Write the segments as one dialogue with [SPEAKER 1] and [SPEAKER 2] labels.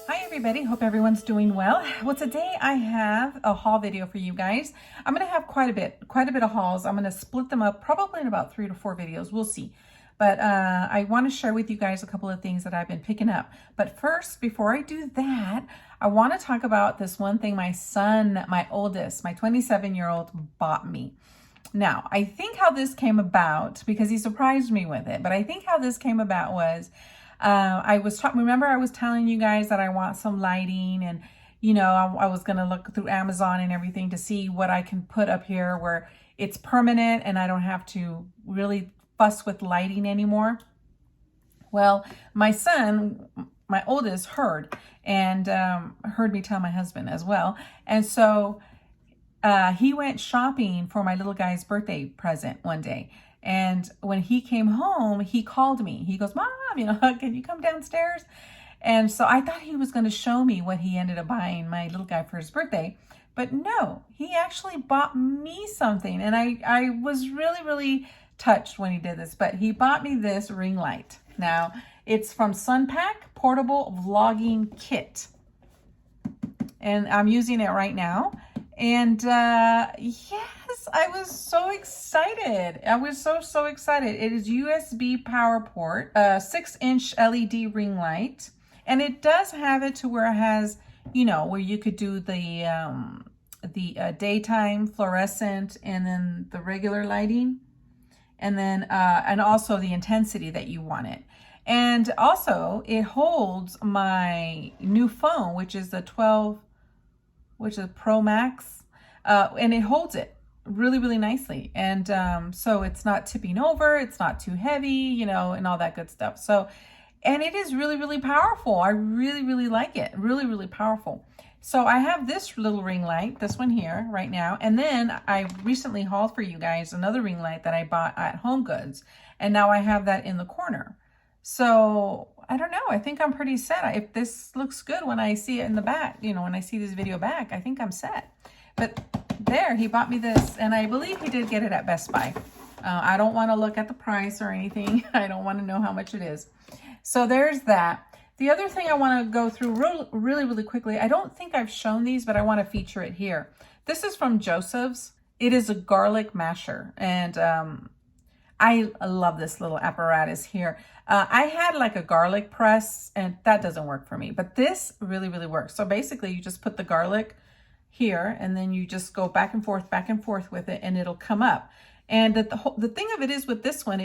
[SPEAKER 1] Hi everybody, hope everyone's doing well. Well, today I have a haul video for you guys. I'm going to have quite a bit of hauls. I'm going to split them up probably in about 3 to 4 videos. We'll see. But I want to share with you guys a couple of things that I've been picking up. But first, before I do that, I want to talk about this one thing my son, my oldest, my 27-year-old bought me. Now, I think how this came about, because he surprised me with it, but I think how this came about was remember I was telling you guys that I want some lighting, and I was going to look through Amazon and everything to see what I can put up here where it's permanent and I don't have to really fuss with lighting anymore. Well, my son, my oldest, heard me tell my husband as well. And so he went shopping for my little guy's birthday present one day. And when he came home, he called me. He goes, "Mom, can you come downstairs?" And so I thought he was going to show me what he ended up buying my little guy for his birthday. But no, he actually bought me something. And I was really, really touched when he did this. But he bought me this ring light. Now, it's from Sunpack Portable Vlogging Kit. And I'm using it right now. And yes, I was so excited. I was so excited. It is USB power port, 6-inch LED ring light. And it does have it to where it has, where you could do the daytime fluorescent and then the regular lighting. And then, and also the intensity that you want it. And also it holds my new phone, which is the 12, which is Pro Max, and it holds it really, really nicely. And so it's not tipping over, it's not too heavy, and all that good stuff. So, and it is really, really powerful. I really, really like it. Really, really powerful. So I have this little ring light, this one here right now. And then I recently hauled for you guys another ring light that I bought at Homegoods. And now I have that in the corner. So I don't know. I think I'm pretty set. If this looks good when I see it in the back, when I see this video back, I think I'm set. But there, he bought me this, and I believe he did get it at Best Buy. I don't want to look at the price or anything. I don't want to know how much it is. So there's that. The other thing I want to go through really, really quickly, I don't think I've shown these, but I want to feature it here. This is from Joseph's. It is a garlic masher, and I love this little apparatus here. I had like a garlic press, and that doesn't work for me, but this really, really works. So basically you just put the garlic here, and then you just go back and forth with it, and it'll come up. And the thing of it is with this one,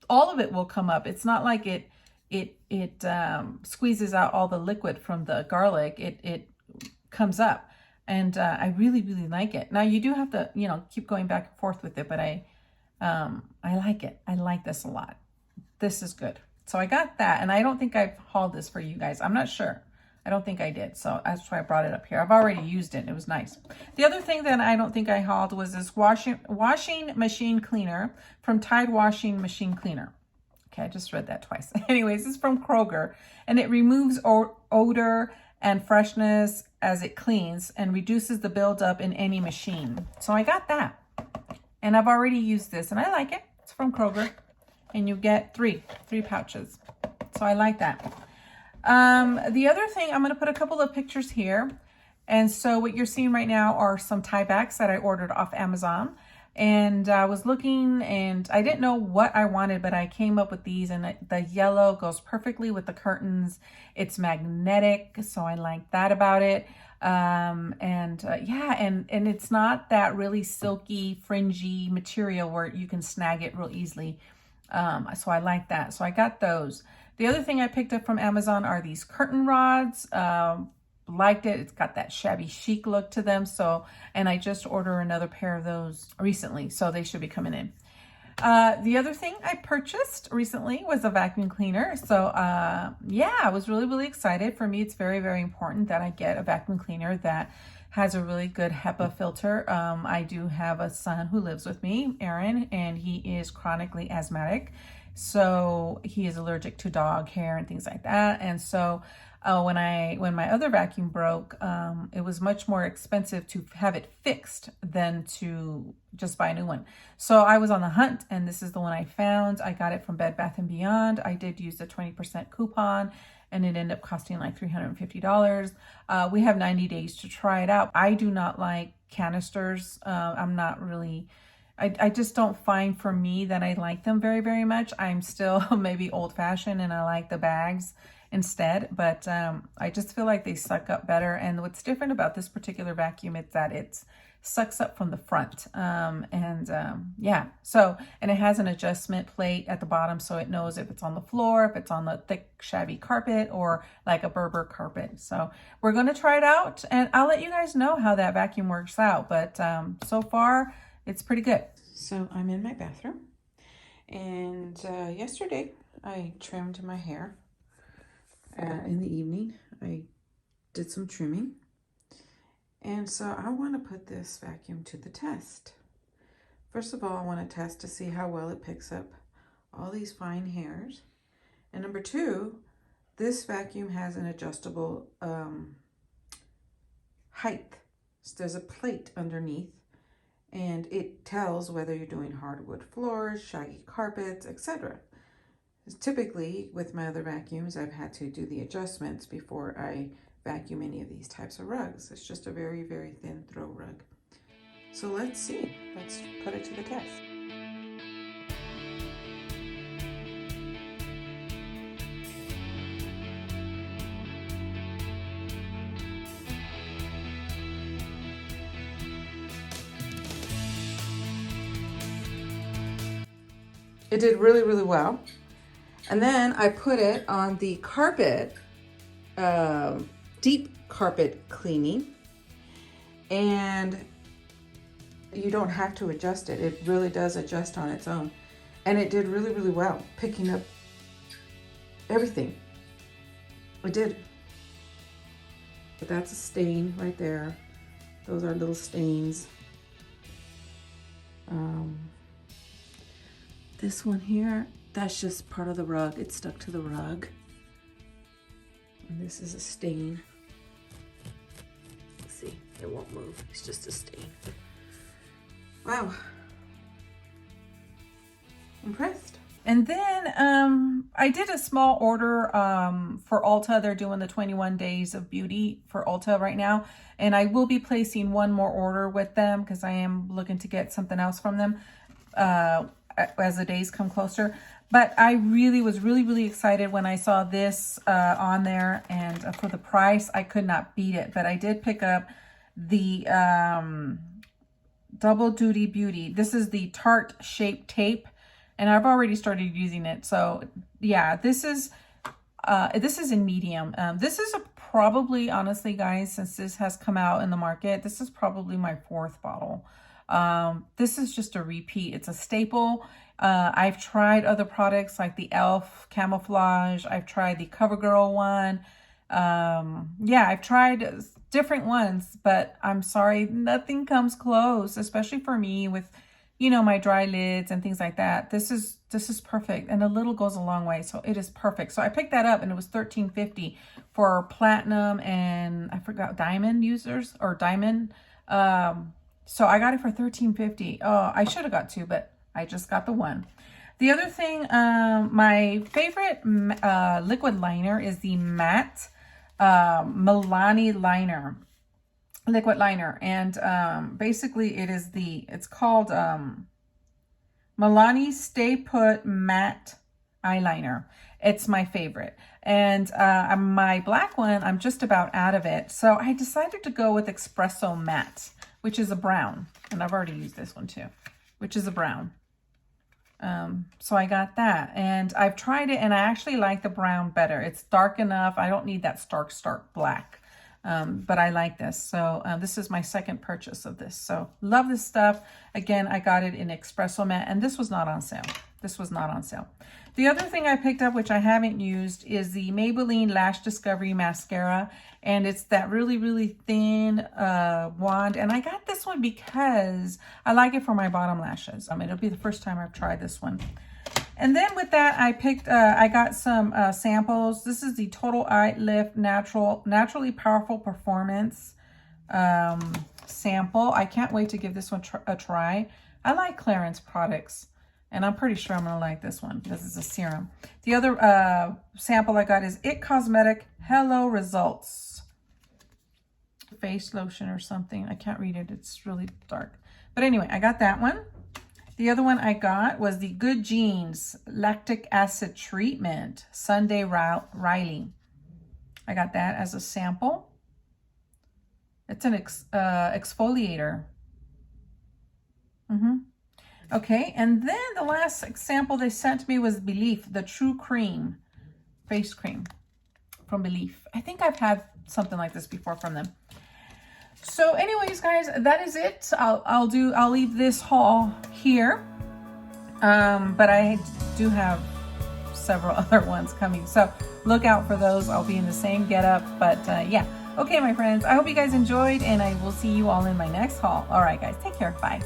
[SPEAKER 1] all of it will come up. It's not like it squeezes out all the liquid from the garlic. It comes up, and I really, really like it. Now you do have to, keep going back and forth with it, but I like it. I like this a lot. This is good. So I got that, and I don't think I've hauled this for you guys. I'm not sure. I don't think I did. So that's why I brought it up here. I've already used it. It was nice. The other thing that I don't think I hauled was this washing machine cleaner from Tide Washing Machine Cleaner. Okay, I just read that twice. Anyways, this is from Kroger, and it removes odor and freshness as it cleans and reduces the buildup in any machine. So I got that. And I've already used this, and I like it. It's from Kroger, and you get three pouches. So I like that. The other thing, I'm going to put a couple of pictures here. And so what you're seeing right now are some tie backs that I ordered off Amazon. And I was looking, and I didn't know what I wanted, but I came up with these, and the yellow goes perfectly with the curtains. It's magnetic, so I like that about it. Yeah, and it's not that really silky, fringy material where you can snag it real easily. So I like that. So I got those. The other thing I picked up from Amazon are these curtain rods. Liked it. It's got that shabby chic look to them. So, and I just ordered another pair of those recently, so they should be coming in. The other thing I purchased recently was a vacuum cleaner. So yeah, I was really, really excited. For me, it's very, very important that I get a vacuum cleaner that has a really good HEPA filter. I do have a son who lives with me, Aaron, and he is chronically asthmatic. So he is allergic to dog hair and things like that. And so when my other vacuum broke, it was much more expensive to have it fixed than to just buy a new one. So I was on the hunt, and this is the one I found. I got it from Bed Bath & Beyond. I did use the 20% coupon, and it ended up costing like $350. We have 90 days to try it out. I do not like canisters. I'm not really, I just don't find for me that I like them very, very much. I'm still maybe old fashioned and I like the bags instead, but I just feel like they suck up better. And what's different about this particular vacuum is that it sucks up from the front. Yeah, so, and it has an adjustment plate at the bottom, so it knows if it's on the floor, if it's on the thick shabby carpet, or like a Berber carpet. So we're going to try it out, and I'll let you guys know how that vacuum works out. But so far it's pretty good. So I'm in my bathroom, and yesterday I trimmed my hair. In the evening I did some trimming. And so I want to put this vacuum to the test. First of all, I want to test to see how well it picks up all these fine hairs. And number two, this vacuum has an adjustable height. So there's a plate underneath, and it tells whether you're doing hardwood floors, shaggy carpets, etc. Typically, with my other vacuums, I've had to do the adjustments before I vacuum any of these types of rugs. It's just a very, very thin throw rug. So let's see. Let's put it to the test. It did really, really well. And then I put it on the carpet, deep carpet cleaning, and you don't have to adjust it. It really does adjust on its own. And it did really, really well, picking up everything. It did. But that's a stain right there. Those are little stains. This one here, that's just part of the rug. It's stuck to the rug. And this is a stain. See, it won't move. It's just a stain. Wow. Impressed. And then I did a small order for Ulta. They're doing the 21 days of beauty for Ulta right now. And I will be placing one more order with them because I am looking to get something else from them as the days come closer. But I was really excited when I saw this on there, and for the price, I could not beat it. But I did pick up the Double Duty Beauty. This is the Tarte Shape Tape, and I've already started using it. So yeah, this is in medium. This is probably, honestly, guys, since this has come out in the market, this is probably my 4th bottle. This is just a repeat. It's a staple. I've tried other products like the e.l.f. Camouflage. I've tried the CoverGirl one. Yeah, I've tried different ones, but I'm sorry, nothing comes close, especially for me with, you know, my dry lids and things like that. This is perfect, and a little goes a long way, so it is perfect. So I picked that up, and it was $13.50 for platinum and I forgot diamond users, or diamond. So I got it for $13.50. Oh, I should have got 2, but I just got the 1. The other thing, my favorite liquid liner is the matte Milani liner, liquid liner. And basically it's called Milani Stay Put Matte Eyeliner. It's my favorite. And my black one, I'm just about out of it. So I decided to go with Espresso Matte, which is a brown. And I've already used this one too, which is a brown. So I got that, and I've tried it, and I actually like the brown better. It's dark enough. I don't need that stark black, but I like this. So this is my 2nd purchase of this. So love this stuff. Again, I got it in Espresso Matte, and this was not on sale. This was not on sale. The other thing I picked up, which I haven't used, is the Maybelline Lash Discovery Mascara. And it's that really thin wand. And I got this one because I like it for my bottom lashes. It'll be the first time I've tried this one. And then with that, I got some samples. This is the Total Eye Lift Naturally Powerful Performance sample. I can't wait to give this one a try. I like Clarins products. And I'm pretty sure I'm going to like this one because it's a serum. The other sample I got is It Cosmetic Hello Results. Face lotion or something. I can't read it. It's really dark. But anyway, I got that one. The other one I got was the Good Genes Lactic Acid Treatment Sunday Riley. I got that as a sample. It's an exfoliator. Okay, and then the last sample they sent me was Belief, the True Cream face cream from Belief. I think I've had something like this before from them. So anyways, guys, that is it. I'll leave this haul here. But I do have several other ones coming, so look out for those. I'll be in the same getup, but yeah. Okay, my friends, I hope you guys enjoyed, and I will see you all in my next haul. All right, guys, take care. Bye.